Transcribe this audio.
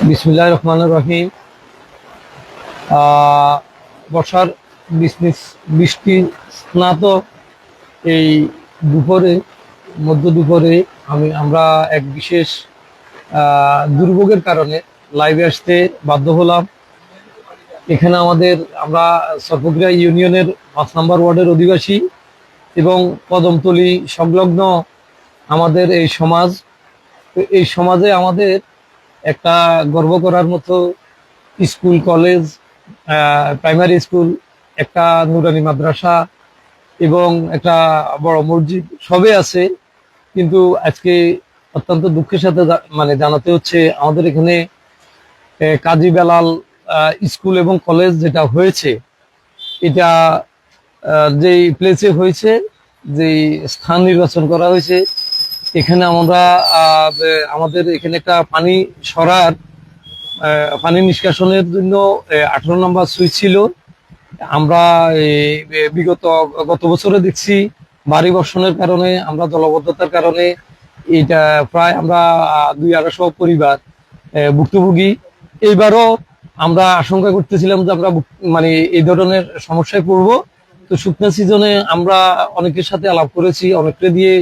বিসমিল্লাহির রহমানির রহিম। বর্ষার বৃষ্টি স্নাত এই দুপুরে, মধ্য দুপুরে আমরা এক বিশেষ দুর্ভোগের কারণে লাইভে আসতে বাধ্য হলাম। এখানে আমরা সর্বগ্রা ইউনিয়নের 5 নম্বর ওয়ার্ডের অধিবাসী এবং কদমতলী সংলগ্ন আমাদের এই সমাজ। এই সমাজে আমাদের একটা গর্ব করার মতো স্কুল, কলেজ, প্রাইমারি স্কুল, একটা নুরানি মাদ্রাসা এবং একটা বড় মসজিদ সবই আছে। কিন্তু আজকে অত্যন্ত দুঃখের সাথে জানাতে হচ্ছে, আমাদের এখানে কাজী বেলাল স্কুল এবং কলেজ যেটা হয়েছে, এটা যেই প্লেসে হয়েছে, যেই স্থান নির্বাচন করা হয়েছে, এখানে আমাদের এখানে একটা পানি নিষ্কাশনের জন্য 18 নম্বর সুইচ ছিল। আমরা গত বছরে দেখছি ভারী বর্ষণের কারণে, আমরা জলবদ্ধতার কারণে এটা প্রায় আমরা 200-250 পরিবার ভুক্তভোগী। এইবারও আমরা আশঙ্কা করতেছিলাম যে আমরা এই ধরনের সমস্যায় পড়বো। তো শুকনা সিজনে আমরা অনেকের সাথে আলাপ করেছি, অনেকটা দিয়ে